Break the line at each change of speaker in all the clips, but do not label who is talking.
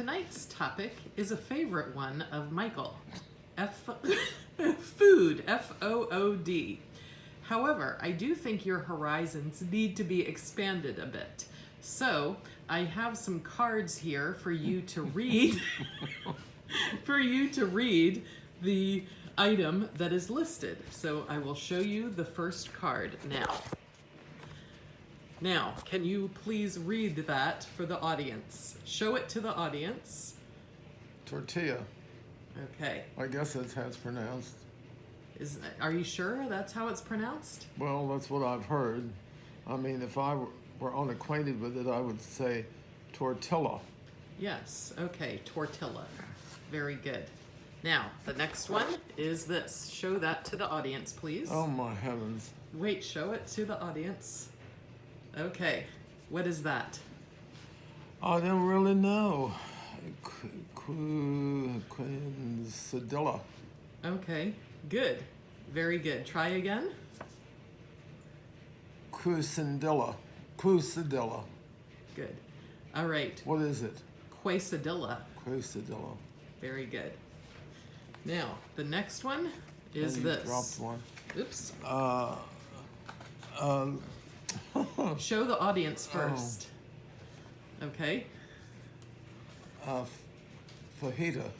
tonight's topic is a favorite one of Michael. Food, F-O-O-D. However, I do think your horizons need to be expanded a bit. So, I have some cards here for you to read, the item that is listed. So, I will show you the first card now. Now, can you please read that for the audience? Show it to the audience.
Tortilla.
Okay.
I guess that's how it's pronounced.
Are you sure that's how it's pronounced?
Well, that's what I've heard. I mean, if I were unacquainted with it, I would say tortilla.
Yes. Okay. Tortilla. Very good. Now, the next one is this. Show that to the audience, please.
Oh, my heavens.
Wait, show it to the audience. Okay. What is that?
I don't really know. Quesadilla.
Okay. Good. Very good. Try again.
Quesadilla.
Good. All right.
What is it?
Quesadilla.
Quesadilla.
Very good. Now, the next one is
You
this.
dropped one.
Oops. Show the audience first. Okay.
Fajita.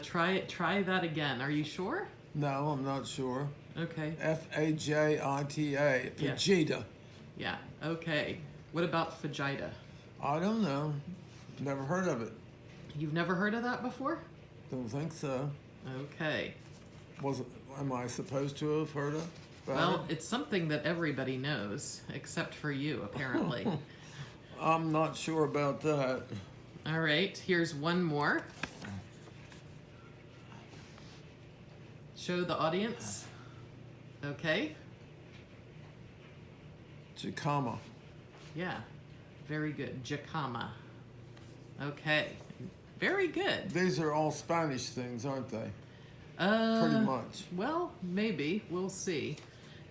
Try that again. Are you sure?
No, I'm not sure.
Okay.
F-A-J-I-T-A. Fajita.
Yeah. Okay. What about fajita?
I don't know. Never heard of it.
You've never heard of that before?
Don't think so.
Okay.
Am I supposed to have heard of?
Well, it's something that everybody knows, except for you, apparently.
I'm not sure about that.
All right. Here's one more. Show the audience. Okay.
Jicama.
Yeah. Very good. Jicama. Okay. Very good.
These are all Spanish things, aren't they? Pretty much.
Well, maybe. We'll see.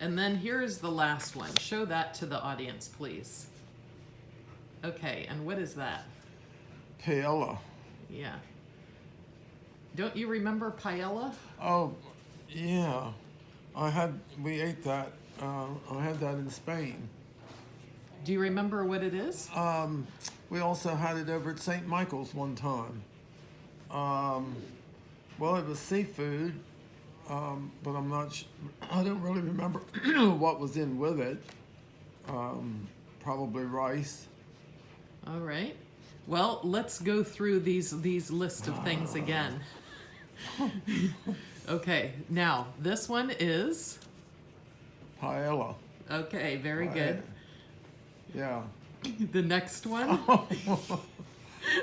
And then here's the last one. Show that to the audience, please. Okay, and what is that?
Paella.
Yeah. Don't you remember paella?
Oh, yeah. We ate that. I had that in Spain.
Do you remember what it is?
We also had it over at St. Michael's one time. Well, it was seafood, but I don't really remember what was in with it. Probably rice.
All right. Well, let's go through these list of things again. Okay, now this one is
Paella.
okay, very good.
Yeah.
The next one,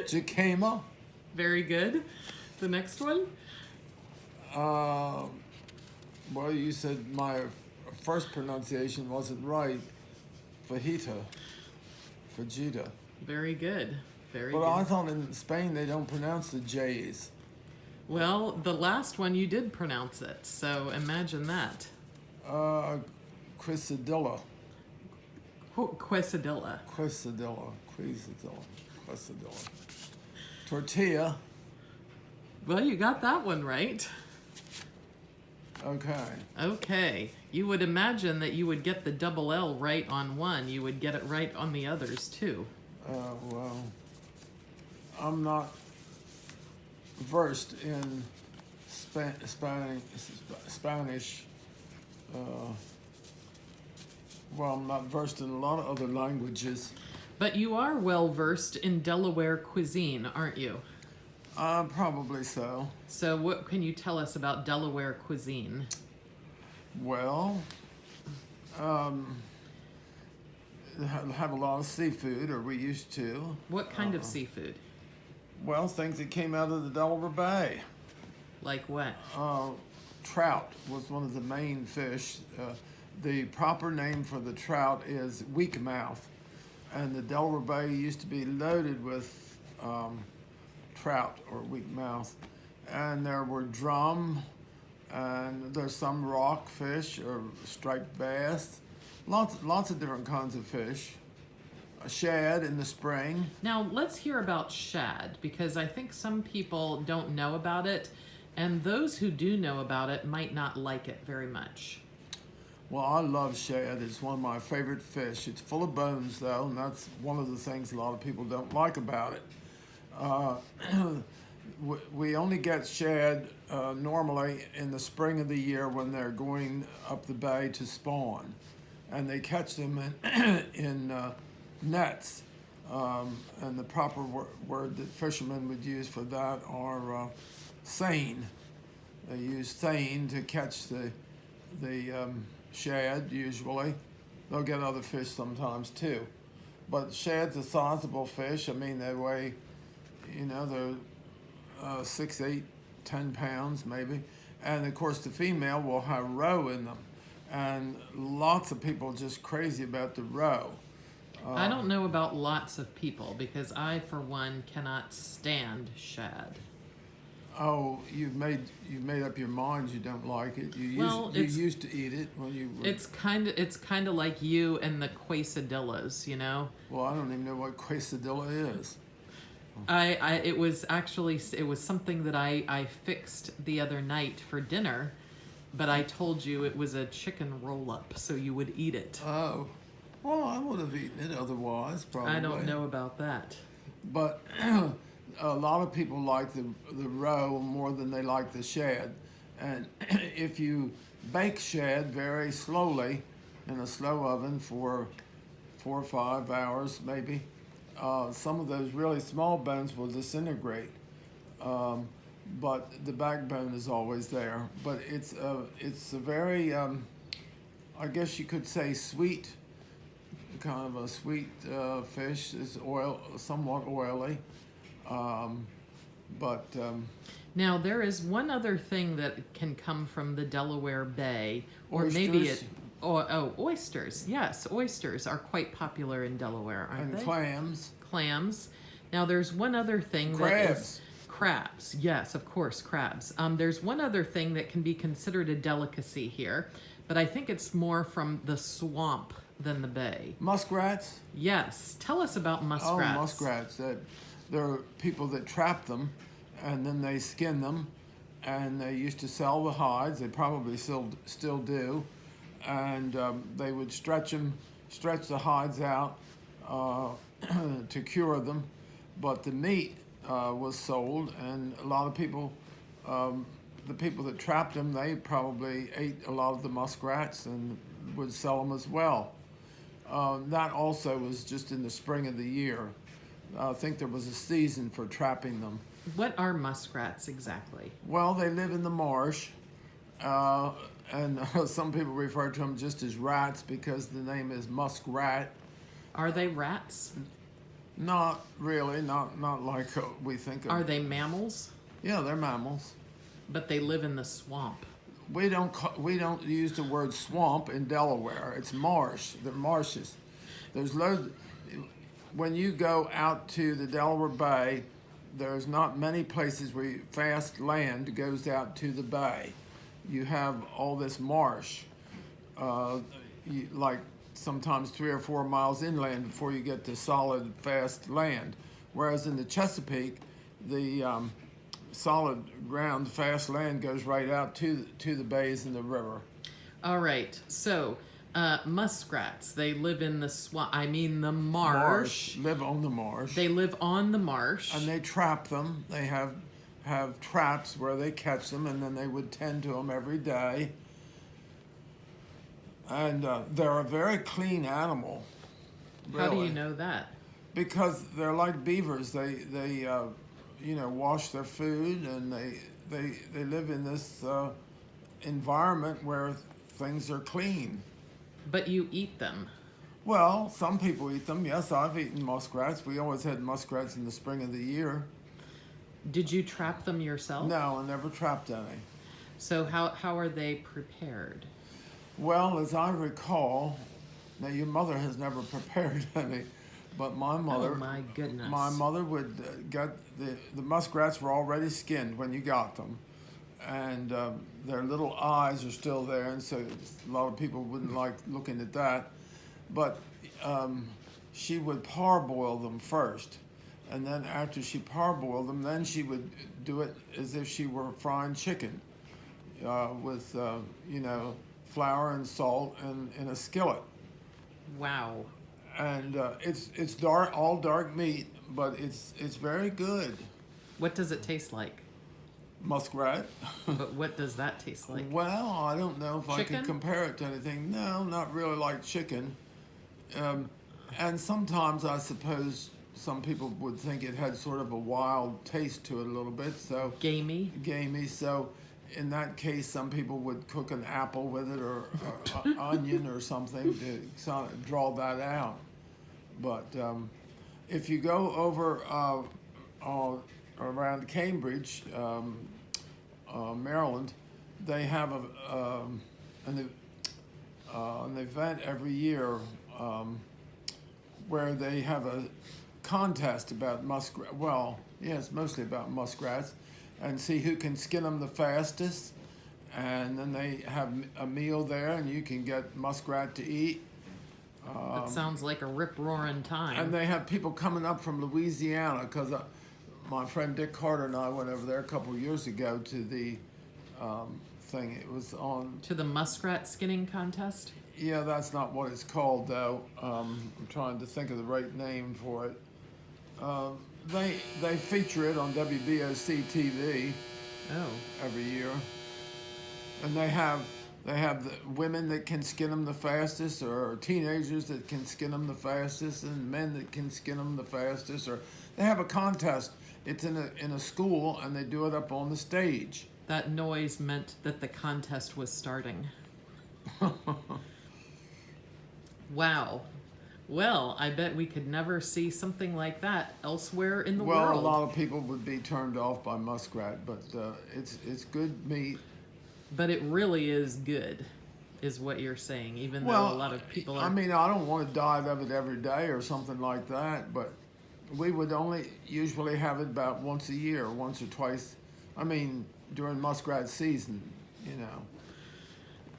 Jicama.
very good. The next one,
Well, you said my first pronunciation wasn't right. Fajita.
very good. Very
But
good.
I thought in Spain they don't pronounce the J's.
Well, the last one you did pronounce it, so imagine that.
Quesadilla.
Quesadilla.
Tortilla.
Well, you got that one right.
Okay.
Okay. You would imagine that you would get the double L right on one. You would get it right on the others, too.
Well, I'm not versed in Spanish. Well, I'm not versed in a lot of other languages.
But you are well versed in Delaware cuisine, aren't you?
Probably so.
So what can you tell us about Delaware cuisine?
Well, have a lot of seafood, or we used to.
What kind of seafood?
Well, things that came out of the Delaware Bay.
Like what?
Trout was one of the main fish. The proper name for the trout is weakmouth, and the Delaware Bay used to be loaded with trout or weakmouth, and there were drum, and there's some rockfish or striped bass, lots of different kinds of fish. shad in the spring.
Now, let's hear about shad, because I think some people don't know about it, and those who do know about it might not like it very much.
Well, I love shad. It's one of my favorite fish. It's full of bones, though, and that's one of the things a lot of people don't like about it. Uh, we only get shad normally in the spring of the year when they're going up the bay to spawn, and they catch them in nets. And the proper word that fishermen would use for that are seine. They use seine to catch the shad usually. They'll get other fish sometimes too. But shad's a sizable fish. I mean, they weigh, they're 6, 8, 10 pounds maybe. And of course, the female will have roe in them. And lots of people just crazy about the roe.
I don't know about lots of people, because I, for one, cannot stand shad.
Oh, you've made up your mind you don't like it. You used to eat it when you were...
It's kind of like you and the quesadillas, you know.
Well, I don't even know what quesadilla is.
It was something that I fixed the other night for dinner, but I told you it was a chicken roll up, so you would eat it.
Oh, well, I would have eaten it otherwise, probably.
I don't know about that.
But a lot of people like the roe more than they like the shad. And if you bake shad very slowly in a slow oven for 4 or 5 hours maybe, some of those really small bones will disintegrate. But the backbone is always there. But it's a very, I guess you could say, sweet, kind of a sweet fish. It's somewhat oily.
Now, there is one other thing that can come from the Delaware Bay, or
oysters.
maybe oysters. Yes, oysters are quite popular in Delaware, aren't they?
And clams.
Clams. Now, there's one other thing that is crabs. Yes, of course, crabs. There's one other thing that can be considered a delicacy here, but I think it's more from the swamp than the bay.
Muskrats?
Yes. Tell us about muskrats.
Oh, muskrats. There are people that trap them, and then they skin them, and they used to sell the hides. They probably still do, and they would stretch the hides out to cure them, but the meat was sold, and a lot of people, the people that trapped them, they probably ate a lot of the muskrats and would sell them as well. That also was just in the spring of the year. I think there was a season for trapping them.
What are muskrats exactly?
Well, they live in the marsh, and some people refer to them just as rats because the name is muskrat.
Are they rats?
Not really, not like we think of.
Are they mammals?
Yeah, they're mammals.
But they live in the swamp.
We don't use the word swamp in Delaware. It's marsh. They're marshes. There's loads. When you go out to the Delaware Bay, there's not many places where fast land goes out to the bay. You have all this marsh, like sometimes 3 or 4 miles inland before you get to solid fast land. Whereas in the Chesapeake, the solid ground fast land goes right out to the bays and the river.
All right, so muskrats, they live in the swamp. I mean the marsh.
Live on the marsh.
They live on the marsh.
And they trap them. They have traps where they catch them, and then they would tend to them every day. And they're a very clean animal. Really.
How do you know that?
Because they're like beavers. They wash their food, and they live in this environment where things are clean.
But you eat them.
Well, some people eat them. Yes, I've eaten muskrats. We always had muskrats in the spring of the year.
Did you trap them yourself?
No, I never trapped any.
So how are they prepared?
Well, as I recall, now your mother has never prepared any, but my mother...
Oh, my goodness.
My mother would get... The muskrats were already skinned when you got them. And their little eyes are still there, and so a lot of people wouldn't like looking at that. But she would parboil them first. And then after she parboiled them, then she would do it as if she were frying chicken with, flour and salt and in a skillet.
Wow.
And it's dark, all dark meat, but it's very good.
What does it taste like?
Muskrat.
But what does that taste like?
Well, I don't know if I
Chicken?
could compare it to anything. No, not really like chicken. And sometimes I suppose some people would think it had sort of a wild taste to it a little bit. So
Gamey?
gamey. So in that case, some people would cook an apple with it or onion or something to sort of draw that out. But if you go over around Cambridge, Maryland, they have an event every year where they have a contest about muskrat. Well, yeah, it's mostly about muskrats, and see who can skin them the fastest. And then they have a meal there, and you can get muskrat to eat.
That sounds like a rip-roaring time.
And they have people coming up from Louisiana because my friend Dick Carter and I went over there a couple of years ago to the thing. It was on.
To the muskrat skinning contest?
Yeah, that's not what it's called though. I'm trying to think of the right name for it. They feature it on WBOC TV
Oh.
every year, and they have the women that can skin them the fastest, or teenagers that can skin them the fastest, and men that can skin them the fastest. Or they have a contest. It's in a school, and they do it up on the stage.
That noise meant that the contest was starting. Wow. Well, I bet we could never see something like that elsewhere in the
Well,
world.
a lot of people would be turned off by muskrat, but it's good meat.
But it really is good, is what you're saying, even though a lot of people are...
I mean, I don't want to diet of it every day or something like that, but we would only usually have it about once a year, once or twice. I mean, during muskrat season, you know.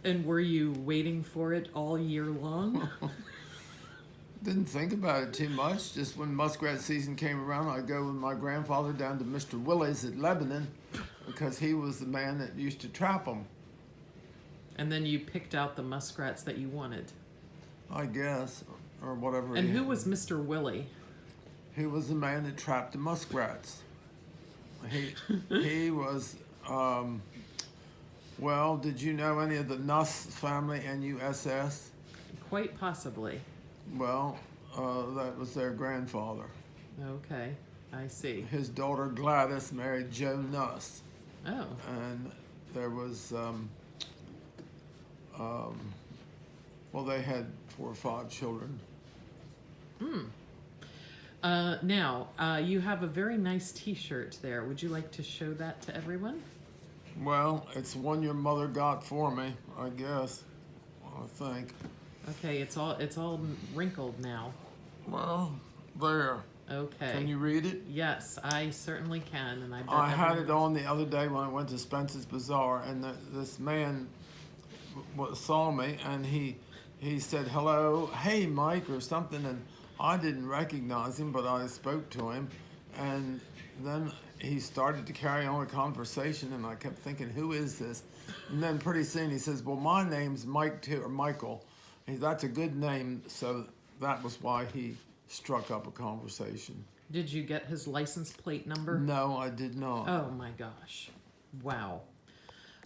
And were you waiting for it all year long?
Didn't think about it too much. Just when muskrat season came around, I'd go with my grandfather down to Mr. Willy's at Lebanon because he was the man that used to trap them.
And then you picked out the muskrats that you wanted.
I guess, or whatever.
And who was Mr. Willy?
He was the man that trapped the muskrats. He was. Well, did you know any of the Nuss family? Nuss.
Quite possibly.
Well, that was their grandfather.
Okay, I see.
His daughter Gladys married Joe Nuss.
Oh.
And there was, well, they had 4 or 5 children.
Now, you have a very nice t-shirt there. Would you like to show that to everyone?
Well, it's one your mother got for me, I guess. I think.
Okay, it's all wrinkled now.
Well, there.
Okay.
Can you read it?
Yes, I certainly can, and I bet
I had
everyone
it on the other day when I went to Spence's Bazaar, and this man saw me, and he said, "Hello, hey Mike," or something, and I didn't recognize him, but I spoke to him, and then he started to carry on a conversation, and I kept thinking, "Who is this?" And then pretty soon he says, "Well, my name's Mike too, or Michael." That's a good name, so that was why he struck up a conversation.
Did you get his license plate number?
No, I did not.
Oh my gosh. Wow.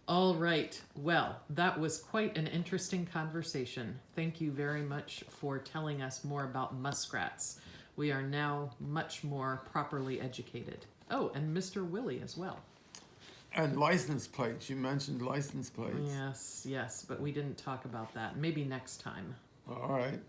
All right. Well, that was quite an interesting conversation. Thank you very much for telling us more about muskrats. We are now much more properly educated. Oh, and Mr. Willy as well.
And license plates. You mentioned license plates.
Yes, but we didn't talk about that. Maybe next time.
All right.